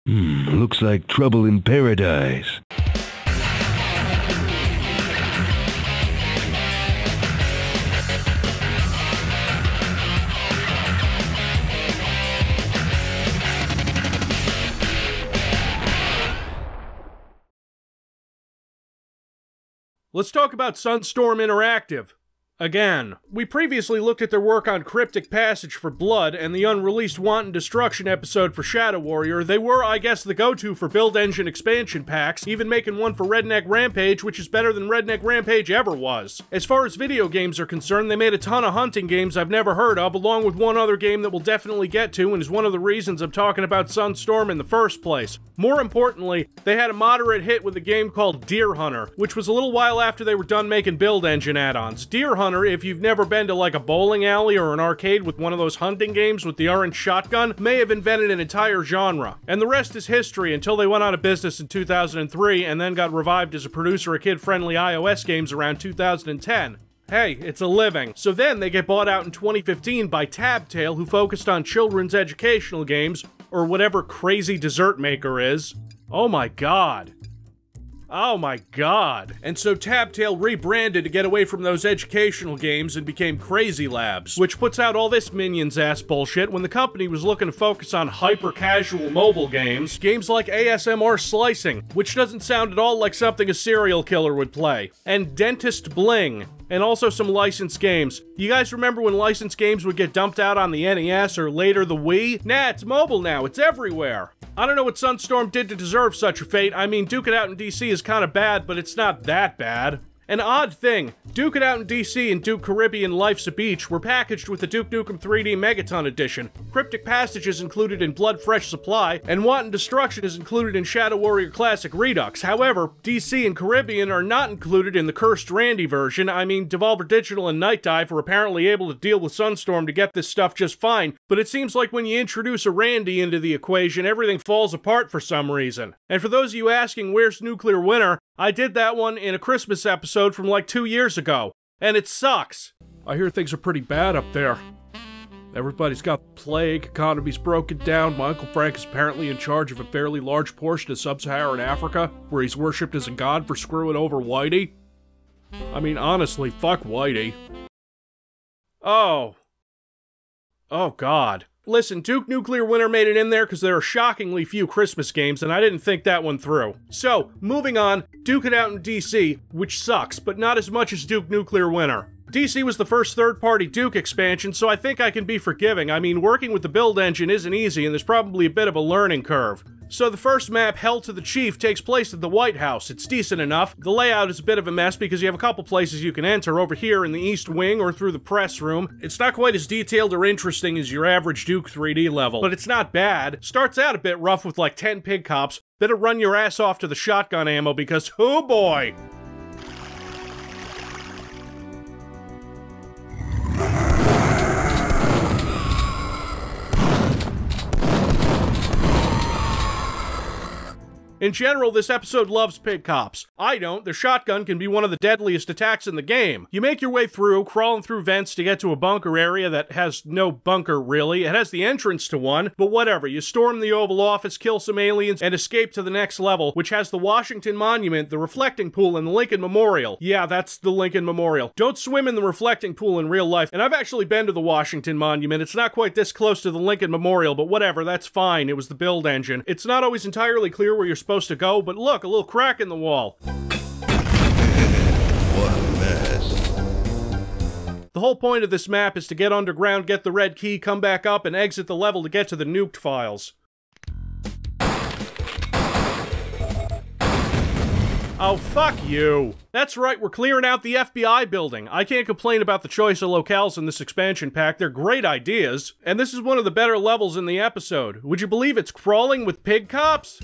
Looks like trouble in paradise. Let's talk about Sunstorm Interactive. Again, we previously looked at their work on Cryptic Passage for Blood and the unreleased Wanton Destruction episode for Shadow Warrior. They were, I guess, the go-to for build engine expansion packs, even making one for Redneck Rampage, which is better than Redneck Rampage ever was. As far as video games are concerned, they made a ton of hunting games I've never heard of, along with one other game that we'll definitely get to, and is one of the reasons I'm talking about Sunstorm in the first place. More importantly, they had a moderate hit with a game called Deer Hunter, which was a little while after they were done making build engine add-ons. Deer Hunter, if you've never been to like a bowling alley or an arcade with one of those hunting games with the orange shotgun, may have invented an entire genre. And the rest is history until they went out of business in 2003 and then got revived as a producer of kid-friendly iOS games around 2010. Hey, it's a living. So then they get bought out in 2015 by Tabtail, who focused on children's educational games, or whatever crazy dessert maker is. Oh my god. Oh my god. And so Tabtail rebranded to get away from those educational games and became Crazy Labs, which puts out all this Minions-ass bullshit when the company was looking to focus on hyper-casual mobile games, games like ASMR Slicing, which doesn't sound at all like something a serial killer would play, and Dentist Bling, and also some licensed games. You guys remember when licensed games would get dumped out on the NES or later the Wii? Nah, it's mobile now, it's everywhere. I don't know what Sunstorm did to deserve such a fate. I mean, Duke It Out in DC is kinda bad, but it's not that bad. An odd thing, Duke It Out in DC and Duke Caribbean Life's a Beach were packaged with the Duke Nukem 3D Megaton Edition. Cryptic Passage is included in Blood Fresh Supply, and Wanton Destruction is included in Shadow Warrior Classic Redux. However, DC and Caribbean are not included in the Cursed Randy version. I mean, Devolver Digital and Night Dive were apparently able to deal with Sunstorm to get this stuff just fine, but it seems like when you introduce a Randy into the equation, everything falls apart for some reason. And for those of you asking, where's Nuclear Winter? I did that one in a Christmas episode from like 2 years ago, and it sucks. I hear things are pretty bad up there. Everybody's got plague, economy's broken down, my Uncle Frank is apparently in charge of a fairly large portion of sub-Saharan Africa, where he's worshipped as a god for screwing over Whitey. I mean, honestly, fuck Whitey. Oh. Oh god. Listen, Duke Nuclear Winter made it in there because there are shockingly few Christmas games, and I didn't think that one through. So, moving on, Duke It Out in DC, which sucks, but not as much as Duke Nuclear Winter. DC was the first third-party Duke expansion, so I think I can be forgiving. I mean, working with the build engine isn't easy, and there's probably a bit of a learning curve. So the first map, Hell to the Chief, takes place at the White House. It's decent enough. The layout is a bit of a mess because you have a couple places you can enter, over here in the East Wing or through the press room. It's not quite as detailed or interesting as your average Duke 3D level, but it's not bad. Starts out a bit rough with like 10 pig cops. Better run your ass off to the shotgun ammo because, oh boy! In general, this episode loves pig cops. I don't. Their shotgun can be one of the deadliest attacks in the game. You make your way through, crawling through vents to get to a bunker area that has no bunker, really. It has the entrance to one, but whatever. You storm the Oval Office, kill some aliens, and escape to the next level, which has the Washington Monument, the reflecting pool, and the Lincoln Memorial. Yeah, that's the Lincoln Memorial. Don't swim in the reflecting pool in real life, and I've actually been to the Washington Monument. It's not quite this close to the Lincoln Memorial, but whatever, that's fine. It was the build engine. It's not always entirely clear where you're supposed to go, but look, a little crack in the wall. What a mess. The whole point of this map is to get underground, get the red key, come back up, and exit the level to get to the nuked files. Oh, fuck you. That's right, we're clearing out the FBI building. I can't complain about the choice of locales in this expansion pack. They're great ideas. And this is one of the better levels in the episode. Would you believe it's crawling with pig cops?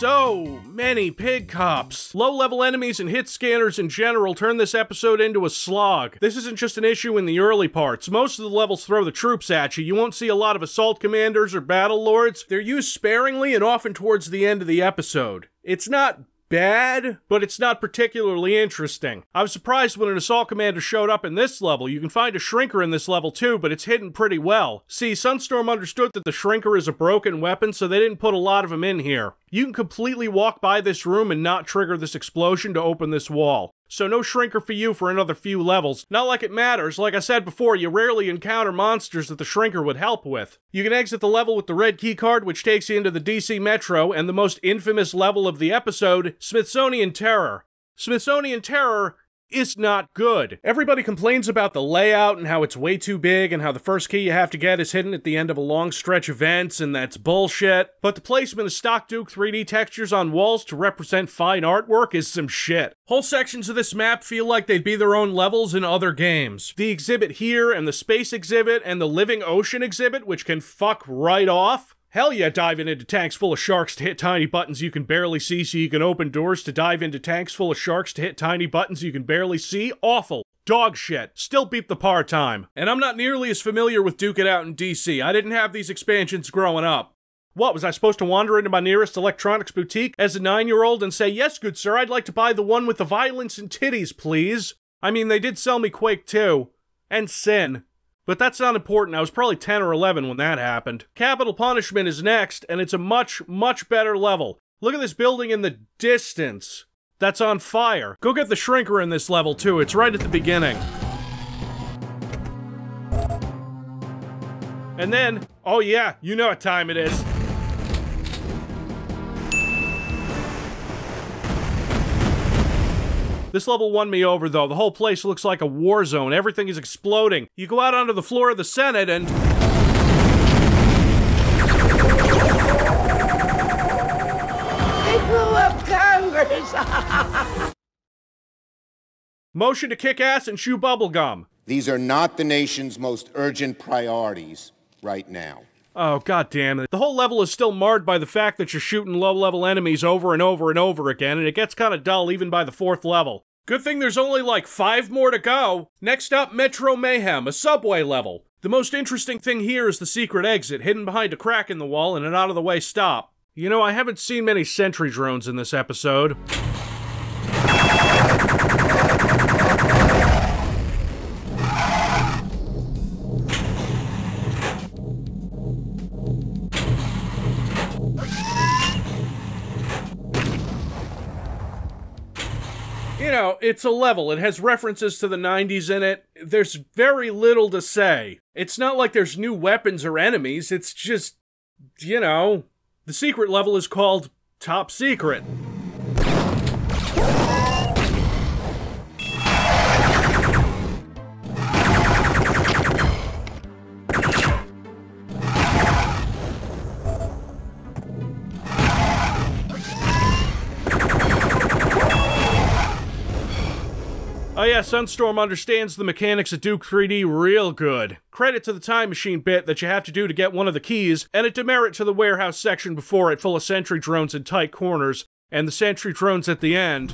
So many pig cops. Low-level enemies and hit scanners in general turn this episode into a slog. This isn't just an issue in the early parts. Most of the levels throw the troops at you. You won't see a lot of assault commanders or battle lords. They're used sparingly and often towards the end of the episode. It's not bad, but it's not particularly interesting. I was surprised when an assault commander showed up in this level. You can find a shrinker in this level too, but it's hidden pretty well. See, Sunstorm understood that the shrinker is a broken weapon, so they didn't put a lot of them in here. You can completely walk by this room and not trigger this explosion to open this wall. So no shrinker for you for another few levels. Not like it matters. Like I said before, you rarely encounter monsters that the shrinker would help with. You can exit the level with the red keycard, which takes you into the DC Metro, and the most infamous level of the episode, Smithsonian Terror. Smithsonian Terror is not good. Everybody complains about the layout and how it's way too big and how the first key you have to get is hidden at the end of a long stretch of vents, and that's bullshit. But the placement of stock Duke 3D textures on walls to represent fine artwork is some shit. Whole sections of this map feel like they'd be their own levels in other games. The exhibit here, and the space exhibit, and the living ocean exhibit, which can fuck right off. Hell yeah, diving into tanks full of sharks to hit tiny buttons you can barely see so you can open doors to dive into tanks full of sharks to hit tiny buttons you can barely see. Awful. Dog shit. Still beat the par time. And I'm not nearly as familiar with Duke It Out in DC. I didn't have these expansions growing up. What, was I supposed to wander into my nearest electronics boutique as a 9-year-old and say, "Yes, good sir, I'd like to buy the one with the violence and titties, please"? I mean, they did sell me Quake 2. And Sin. But that's not important. I was probably 10 or 11 when that happened. Capital Punishment is next, and it's a much, much better level. Look at this building in the distance. That's on fire. Go get the shrinker in this level, too. It's right at the beginning. And then, oh yeah, you know what time it is. This level won me over, though. The whole place looks like a war zone. Everything is exploding. You go out onto the floor of the Senate and... They blew up Congress! Motion to kick ass and chew bubblegum. These are not the nation's most urgent priorities right now. Oh, god damn it. The whole level is still marred by the fact that you're shooting low-level enemies over and over and over again, and it gets kinda dull even by the 4th level. Good thing there's only like 5 more to go. Next up, Metro Mayhem, a subway level. The most interesting thing here is the secret exit, hidden behind a crack in the wall and an out-of-the-way stop. You know, I haven't seen many sentry drones in this episode. You know, it's a level. It has references to the 90s in it. There's very little to say. It's not like there's new weapons or enemies. It's just, you know, the secret level is called Top Secret. Oh yeah, Sunstorm understands the mechanics of Duke 3D real good. Credit to the time machine bit that you have to do to get one of the keys, and a demerit to the warehouse section before it full of sentry drones in tight corners, and the sentry drones at the end.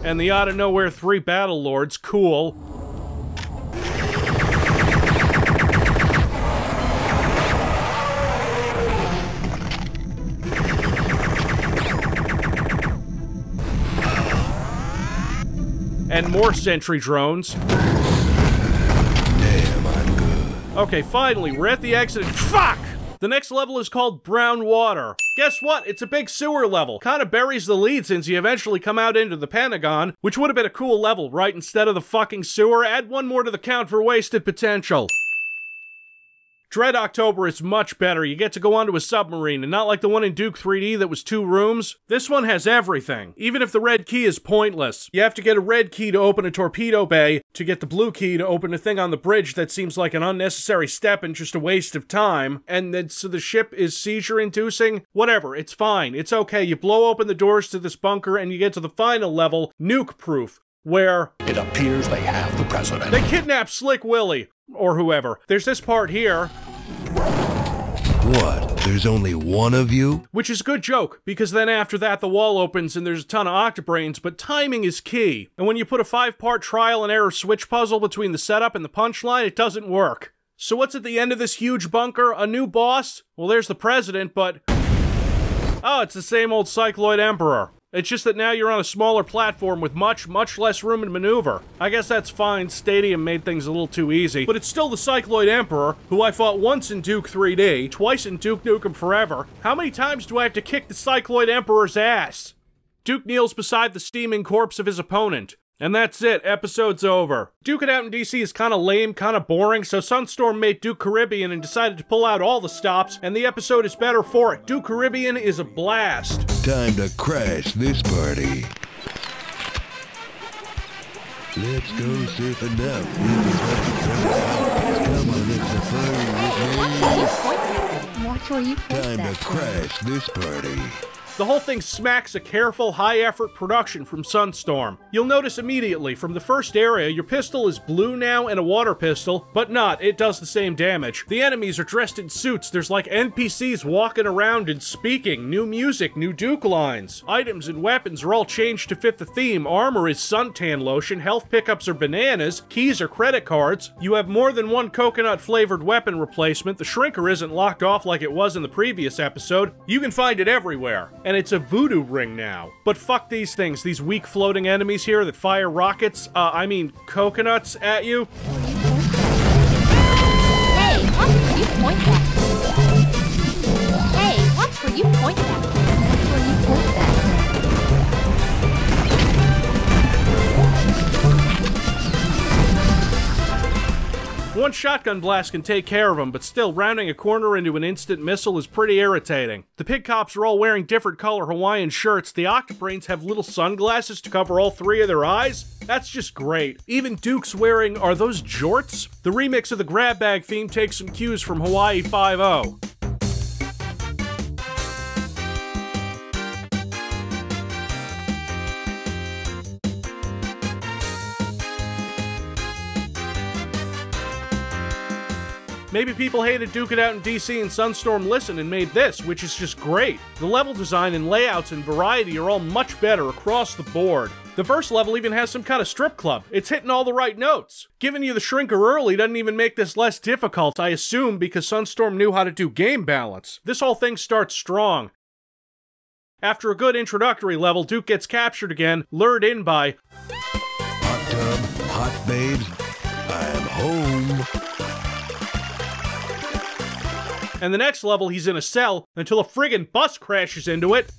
And the out-of-nowhere 3 battle lords, cool. And more sentry drones. Damn, I'm good. Okay, finally, we're at the exit. Fuck! The next level is called Brown Water. Guess what? It's a big sewer level. Kinda buries the lead since you eventually come out into the Pentagon, which would have been a cool level, right? Instead of the fucking sewer, add one more to the count for wasted potential. Dread October is much better. You get to go onto a submarine, and not like the one in Duke 3D that was 2 rooms. This one has everything, even if the red key is pointless. You have to get a red key to open a torpedo bay to get the blue key to open a thing on the bridge that seems like an unnecessary step and just a waste of time. And then so the ship is seizure-inducing. Whatever, it's fine. It's okay. You blow open the doors to this bunker and you get to the final level, nuke-proof, where it appears they have the president. They kidnap Slick Willy. Or whoever. There's this part here. What? There's only one of you? Which is a good joke, because then after that the wall opens and there's a ton of octobrains, but timing is key. And when you put a 5-part trial and error switch puzzle between the setup and the punchline, it doesn't work. So what's at the end of this huge bunker? A new boss? Well, there's the president, but... oh, it's the same old Cycloid Emperor. It's just that now you're on a smaller platform with much less room to maneuver. I guess that's fine, Stadium made things a little too easy, but it's still the Cycloid Emperor, who I fought once in Duke 3D, twice in Duke Nukem Forever. How many times do I have to kick the Cycloid Emperor's ass? Duke kneels beside the steaming corpse of his opponent. And that's it, episode's over. Duke It Out in DC is kinda lame, kinda boring, so Sunstorm made Duke Caribbean and decided to pull out all the stops, and the episode is better for it. Duke Caribbean is a blast. Time to crash this party. Let's go surfing up. Come on, it's a fun with me. Watch where you point Time that to crash this party. The whole thing smacks a careful, high-effort production from Sunstorm. You'll notice immediately, from the first area, your pistol is blue now and a water pistol, but not, it does the same damage. The enemies are dressed in suits, there's like NPCs walking around and speaking, new music, new Duke lines. Items and weapons are all changed to fit the theme. Armor is suntan lotion, health pickups are bananas, keys are credit cards. You have more than one coconut-flavored weapon replacement, the shrinker isn't locked off like it was in the previous episode. You can find it everywhere. And it's a voodoo ring now. But fuck these things, these weak floating enemies here that fire rockets, coconuts at you. Hey, watch where you point that. Hey, watch where you point that. Watch where you point that. One shotgun blast can take care of them, but still, rounding a corner into an instant missile is pretty irritating. The pig cops are all wearing different color Hawaiian shirts, the octobrains have little sunglasses to cover all 3 of their eyes. That's just great. Even Duke's wearing, are those jorts? The remix of the grab bag theme takes some cues from Hawaii 5-0. Maybe people hated Duke It Out in DC and Sunstorm listened and made this, which is just great. The level design and layouts and variety are all much better across the board. The first level even has some kind of strip club. It's hitting all the right notes. Giving you the shrinker early doesn't even make this less difficult, I assume, because Sunstorm knew how to do game balance. This whole thing starts strong. After a good introductory level, Duke gets captured again, lured in by Hot tub, hot babes, I'm home. and the next level he's in a cell until a friggin' bus crashes into it.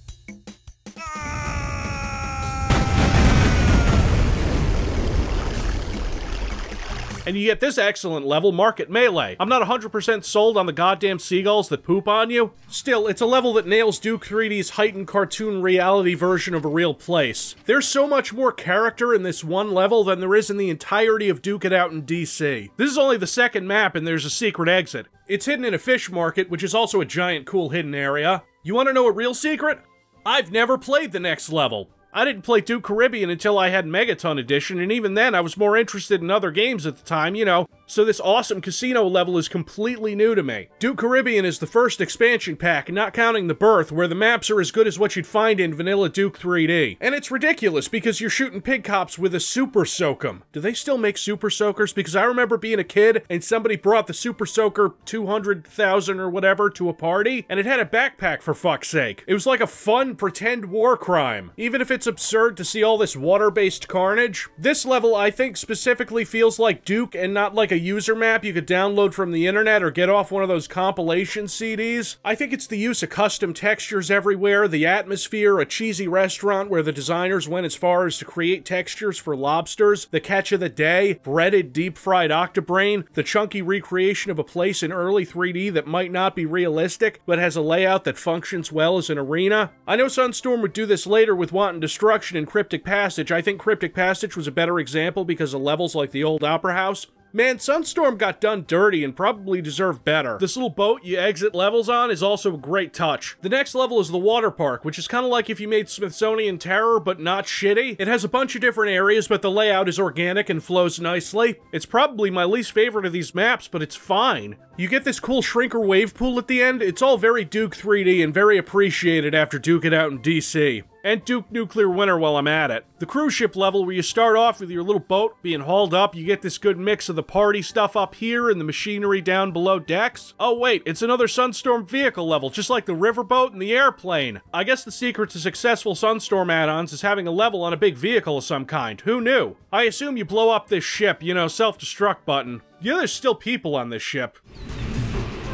And you get this excellent level, Market Melee. I'm not 100% sold on the goddamn seagulls that poop on you. Still, it's a level that nails Duke 3D's heightened cartoon reality version of a real place. There's so much more character in this one level than there is in the entirety of Duke It Out in DC. This is only the second map and there's a secret exit. It's hidden in a fish market, which is also a giant cool hidden area. You want to know a real secret? I've never played the next level. I didn't play Duke Caribbean until I had Megaton Edition, and even then I was more interested in other games at the time, you know, so this awesome casino level is completely new to me. Duke Caribbean is the first expansion pack, not counting the Birth, where the maps are as good as what you'd find in vanilla Duke 3D. And it's ridiculous, because you're shooting pig cops with a Super Soakum. Do they still make Super Soakers? Because I remember being a kid, and somebody brought the Super Soaker 200,000 or whatever to a party, and it had a backpack for fuck's sake. It was like a fun pretend war crime. Even if it's absurd to see all this water-based carnage, this level I think specifically feels like Duke and not like a user map you could download from the internet or get off one of those compilation CDs. I think it's the use of custom textures everywhere, the atmosphere, a cheesy restaurant where the designers went as far as to create textures for lobsters, the catch of the day, breaded deep-fried octobrain, the chunky recreation of a place in early 3D that might not be realistic, but has a layout that functions well as an arena. I know Sunstorm would do this later with Wanton Destruction and Cryptic Passage. I think Cryptic Passage was a better example because of levels like the old Opera House. Man, Sunstorm got done dirty and probably deserved better. This little boat you exit levels on is also a great touch. The next level is the water park, which is kind of like if you made Smithsonian Terror, but not shitty. It has a bunch of different areas, but the layout is organic and flows nicely. It's probably my least favorite of these maps, but it's fine. You get this cool shrinker wave pool at the end. It's all very Duke 3D and very appreciated after Duke it out in DC. And Duke Nuclear Winter while I'm at it. The cruise ship level where you start off with your little boat being hauled up, you get this good mix of the party stuff up here and the machinery down below decks. Oh wait, it's another Sunstorm vehicle level, just like the riverboat and the airplane. I guess the secret to successful Sunstorm add-ons is having a level on a big vehicle of some kind. Who knew? I assume you blow up this ship, you know, self-destruct button. Yeah, there's still people on this ship.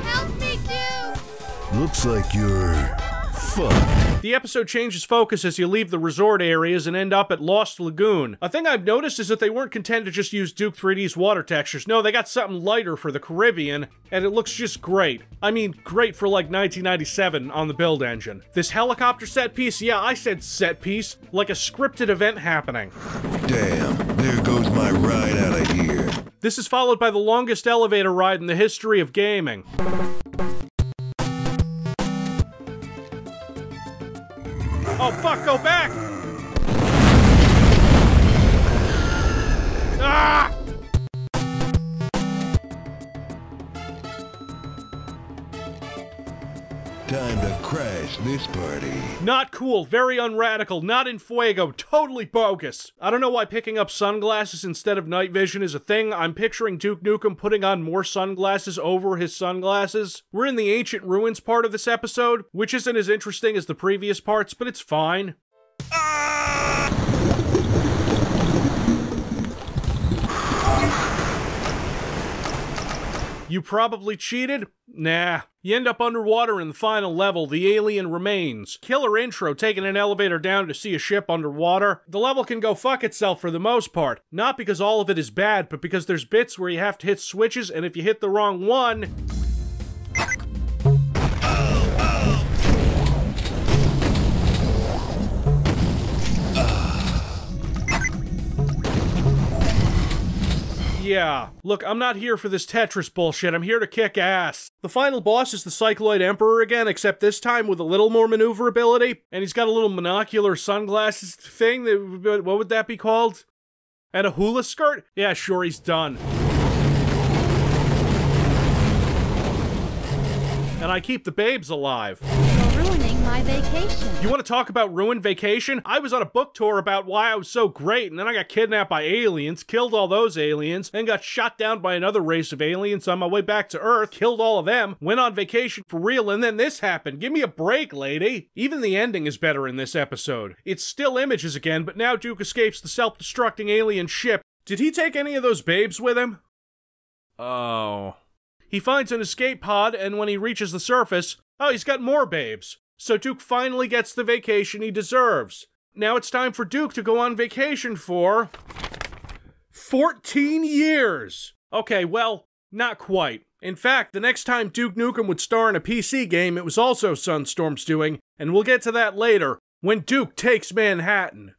Help me, Duke! Looks like you're fucked. The episode changes focus as you leave the resort areas and end up at Lost Lagoon. A thing I've noticed is that they weren't content to just use Duke 3D's water textures. No, they got something lighter for the Caribbean, and it looks just great. I mean, great for like 1997 on the build engine. This helicopter set piece, yeah, I said set piece, like a scripted event happening. Damn, there goes my ride out of here. This is followed by the longest elevator ride in the history of gaming. Oh fuck, go back! Ah! Time to crash this party. Not cool, very unradical, not in Fuego, totally bogus. I don't know why picking up sunglasses instead of night vision is a thing. I'm picturing Duke Nukem putting on more sunglasses over his sunglasses. We're in the ancient ruins part of this episode, which isn't as interesting as the previous parts, but it's fine. You probably cheated? Nah. You end up underwater in the final level, the alien remains. Killer intro, taking an elevator down to see a ship underwater. The level can go fuck itself for the most part. Not because all of it is bad, but because there's bits where you have to hit switches, and if you hit the wrong one... Yeah, look, I'm not here for this Tetris bullshit, I'm here to kick ass. The final boss is the Cycloid Emperor again, except this time with a little more maneuverability, and he's got a little monocular sunglasses thing, what would that be called? And a hula skirt? Yeah, sure, he's done. And I keep the babes alive. You're ruining my vacation. You want to talk about ruined vacation? I was on a book tour about why I was so great, and then I got kidnapped by aliens, killed all those aliens, then got shot down by another race of aliens on my way back to Earth, killed all of them, went on vacation for real, and then this happened. Give me a break, lady. Even the ending is better in this episode. It's still images again, but now Duke escapes the self-destructing alien ship. Did he take any of those babes with him? Oh... He finds an escape pod, and when he reaches the surface, oh, he's got more babes. So Duke finally gets the vacation he deserves. Now it's time for Duke to go on vacation for... 14 years! Okay, well, not quite. In fact, the next time Duke Nukem would star in a PC game, it was also Sunstorm's doing, and we'll get to that later, when Duke takes Manhattan.